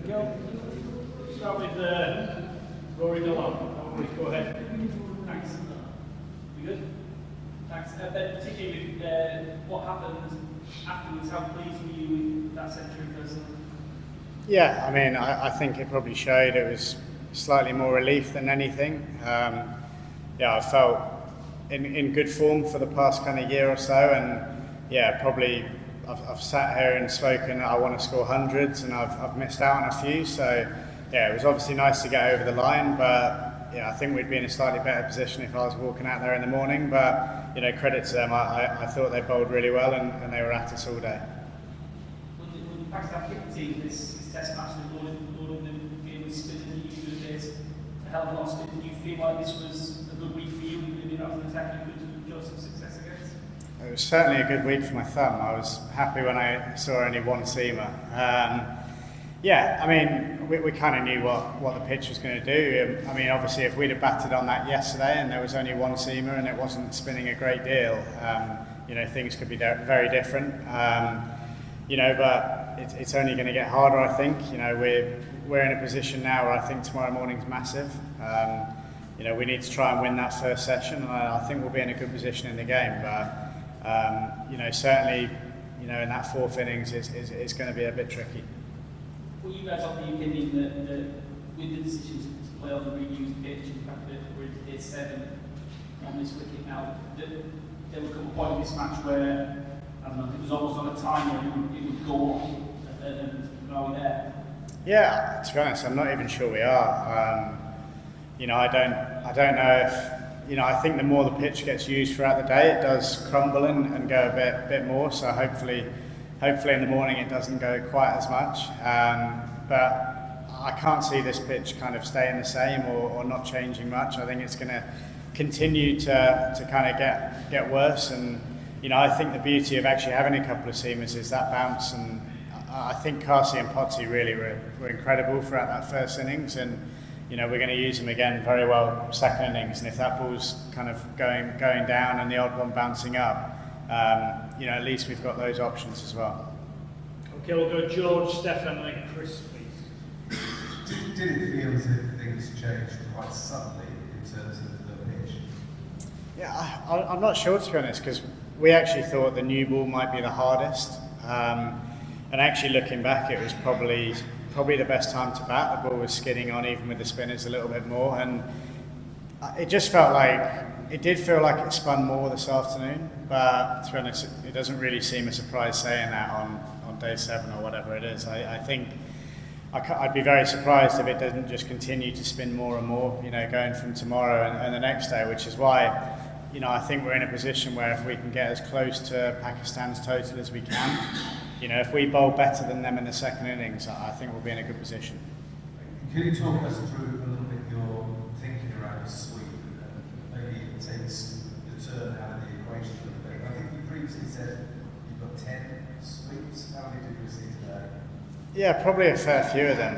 Go. Start with Rory Dillon. Rory, go ahead. Thanks. You good? Thanks. Particularly with what happened afterwards, how pleased were you with that century personally? Yeah, I mean, I think it probably showed it was slightly more relief than anything. Yeah, I felt in good form for the past kind of year or so, and yeah, probably I've sat here and spoken that I want to score hundreds, and I've missed out on a few. So yeah, it was obviously nice to get over the line, but yeah, I think we'd be in a slightly better position if I was walking out there in the morning. But you know, credit to them, I thought they bowled really well, and they were at us all day. When Pakistan kicked the team this test match, the game was spinning, you used this a hell of a lot of spin. Do you feel like this was a good week for you? Maybe after the attack, you could enjoy some success against? It was certainly a good week for my thumb. I was happy when I saw only one seamer. Yeah, I mean, we kind of knew what the pitch was going to do. I mean, obviously, if we'd have batted on that yesterday and there was only one seamer and it wasn't spinning a great deal, you know, things could be very different. You know, but it's only going to get harder, I think. You know, we're in a position now where I think tomorrow morning's massive. You know, we need to try and win that first session, and I think we'll be in a good position in the game. But you know, certainly, you know, in that fourth innings, it's going to be a bit tricky. Well, you guys of the opinion that with the decision to play on the reused pitch, in fact that we're in day 7 on this wicket now, there will come a point in this match where, I don't know, it was almost on a timer, it would go off, and are we there? Yeah, to be honest, I'm not even sure we are. You know, I don't know if, you know, I think the more the pitch gets used throughout the day, it does crumble and go a bit more. So hopefully in the morning it doesn't go quite as much. But I can't see this pitch kind of staying the same or not changing much. I think it's going to continue to kind of get worse. And you know, I think the beauty of actually having a couple of seamers is that bounce. And I think Kasi and Potsy really were incredible throughout that first innings. And you know, we're going to use them again very well second innings, and if that ball's kind of going down and the odd one bouncing up, you know, at least we've got those options as well. Okay, we'll go George, Stefan, and then Chris, please. Did it feel as if things changed quite suddenly in terms of the pitch? Yeah, I'm not sure, to be honest, because we actually thought the new ball might be the hardest, and actually looking back, it was probably the best time to bat. The ball was skidding on even with the spinners a little bit more, and it just felt like it did feel like it spun more this afternoon, but to be honest, it doesn't really seem a surprise saying that on day 7 or whatever it is. I think I'd be very surprised if it doesn't just continue to spin more and more, you know, going from tomorrow and the next day, which is why, you know, I think we're in a position where if we can get as close to Pakistan's total as we can, you know, if we bowl better than them in the second innings, I think we'll be in a good position. Can you talk us through a little bit your thinking around the sweep, and maybe it takes the turn out of the equation a little bit? I think you previously said you've got 10 sweeps. How many did you see today? Yeah, probably a fair few of them.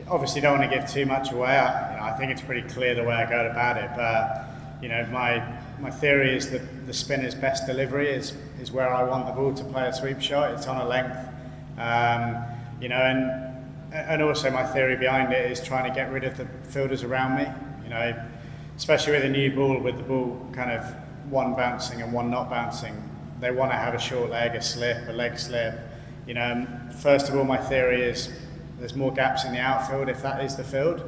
Obviously, don't want to give too much away. I think it's pretty clear the way I go about it, but you know, my theory is that the spinner's best delivery is where I want the ball to play a sweep shot. It's on a length, you know, and also my theory behind it is trying to get rid of the fielders around me. You know, especially with a new ball, with the ball kind of one bouncing and one not bouncing, they want to have a short leg, a leg slip. You know, first of all, my theory is there's more gaps in the outfield if that is the field.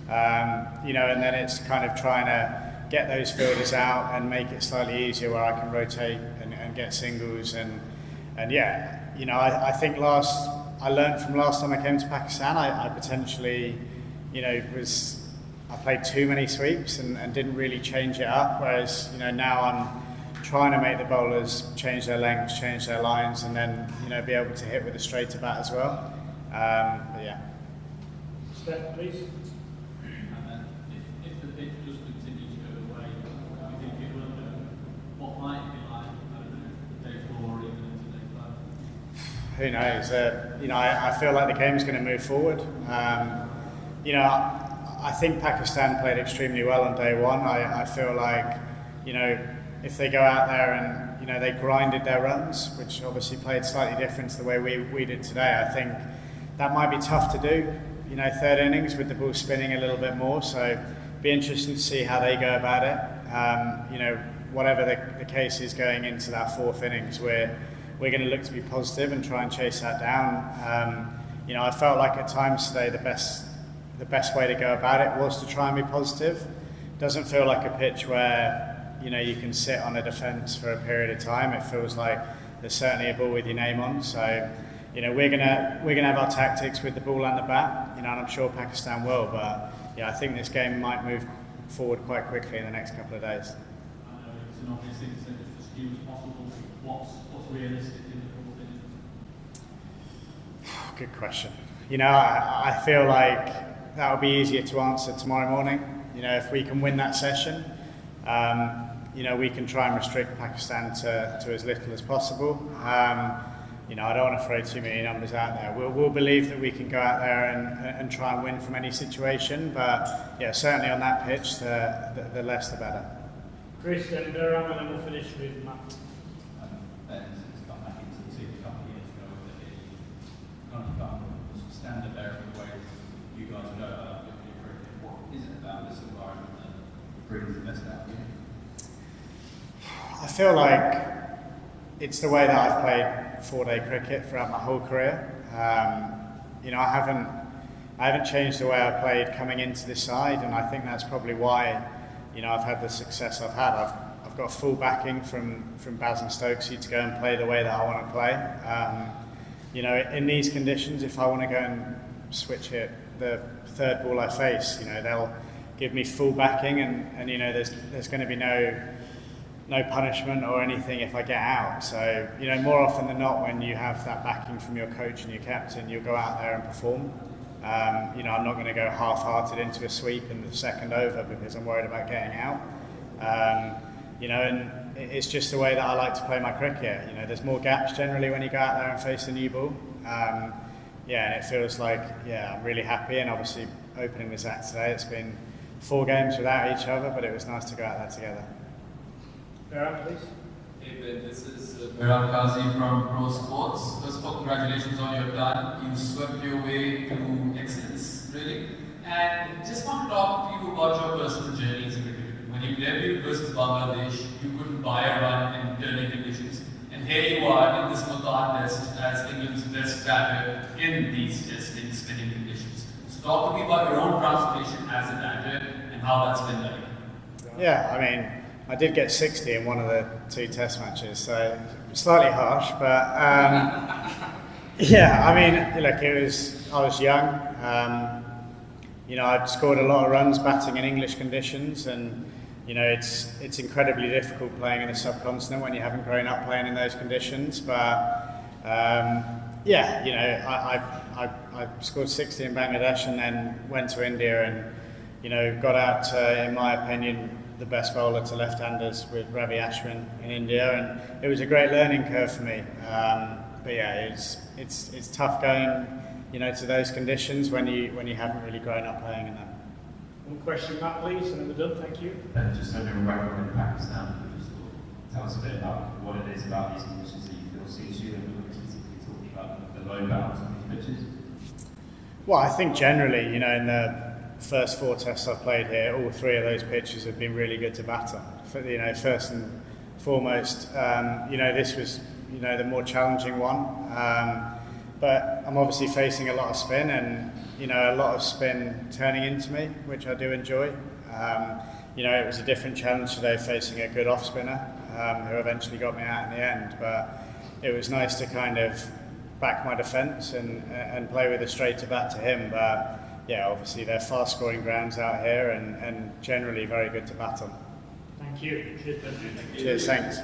You know, and then it's kind of trying to get those fielders out and make it slightly easier where I can rotate and get singles and yeah, you know, I think I learned from last time I came to Pakistan, I potentially, you know, I played too many sweeps and didn't really change it up, whereas, you know, now I'm trying to make the bowlers change their lengths, change their lines, and then, you know, be able to hit with a straighter bat as well. But yeah. Steph, please. If the pitch does continue to go away, do you think it will what might it be like, I don't know, day 4 or even into day 5? Who knows? You know, I feel like the game's going to move forward. You know, I think Pakistan played extremely well on day 1. I feel like, you know, if they go out there and, you know, they grinded their runs, which obviously played slightly different to the way we did today, I think that might be tough to do, you know, third innings with the ball spinning a little bit more. So be interesting to see how they go about it. You know, whatever the case is going into that fourth innings, we're going to look to be positive and try and chase that down. You know, I felt like at times today the best way to go about it was to try and be positive. Doesn't feel like a pitch where, you know, you can sit on a defence for a period of time. It feels like there's certainly a ball with your name on. So, you know, we're gonna have our tactics with the ball and the bat. You know, and I'm sure Pakistan will. But yeah, I think this game might move forward quite quickly in the next couple of days. I know it's an obvious thing to say, just as few as possible. What's realistic in the fourth innings? Good question. You know, I feel like that will be easier to answer tomorrow morning. You know, if we can win that session, you know, we can try and restrict Pakistan to as little as possible. You know, I don't want to throw too many numbers out there. We'll believe that we can go out there and try and win from any situation. But yeah, certainly on that pitch, the less the better. Chris and Durham, and then we'll finish with Matt. Ben, since got back into the team a couple of years ago, that he kind of become standard there for the way you guys go about your cricket. What is it about this environment that brings the best out of you? I feel like it's the way that I've played four-day cricket throughout my whole career. You know, I haven't changed the way I played coming into this side, and I think that's probably why, you know, I've had the success I've had. I've got full backing from Baz and Stokesy to go and play the way that I want to play. You know, in these conditions, if I want to go and switch hit the third ball I face, you know, they'll give me full backing, and you know, there's going to be no punishment or anything if I get out. So, you know, more often than not, when you have that backing from your coach and your captain, you'll go out there and perform. You know, I'm not going to go half-hearted into a sweep in the second over because I'm worried about getting out. You know, and it's just the way that I like to play my cricket. You know, there's more gaps generally when you go out there and face a new ball. Yeah, and it feels like, yeah, I'm really happy, and obviously opening this act today, it's been 4 games without each other, but it was nice to go out there together. Durham, please. Hey Ben, this is Mehran Kazi from Pro Sports. First of all, congratulations on your plan. You swept your way to excellence, really. And just want to talk to you about your personal journey as a cricketer. When you debuted versus Bangladesh, you couldn't buy a run in turning conditions. And here you are in this Multan test as England's best batter in these tests in spinning conditions. So talk to me about your own transformation as a batter and how that's been like. Yeah, I mean, I did get 60 in one of the 2 test matches, so slightly harsh, but yeah, I mean, look, I was young. You know, I'd scored a lot of runs batting in English conditions, and you know, it's incredibly difficult playing in a subcontinent when you haven't grown up playing in those conditions. But yeah, you know, I scored 60 in Bangladesh and then went to India and, you know, got out to, in my opinion, the best bowler to left-handers with Ravi Ashwin in India, and it was a great learning curve for me. But yeah, it's tough going, you know, to those conditions when you haven't really grown up playing in them. One question, Matt, please, and then we're done. Thank you. And just over a record in Pakistan, could you just tell us a bit about what it is about these conditions that you feel suits you, and we're specifically talking about the low bounce on these pitches? Well, I think generally, you know, in the first 4 tests I've played here, all 3 of those pitches have been really good to bat on. You know, first and foremost, you know, this was, you know, the more challenging one. But I'm obviously facing a lot of spin, and you know, a lot of spin turning into me, which I do enjoy. You know, it was a different challenge today facing a good off spinner who eventually got me out in the end. But it was nice to kind of back my defence and play with a straighter bat to him. But yeah, obviously they're fast scoring grounds out here, and generally very good to bat on. Thank you. Cheers, Ben. Cheers, thanks.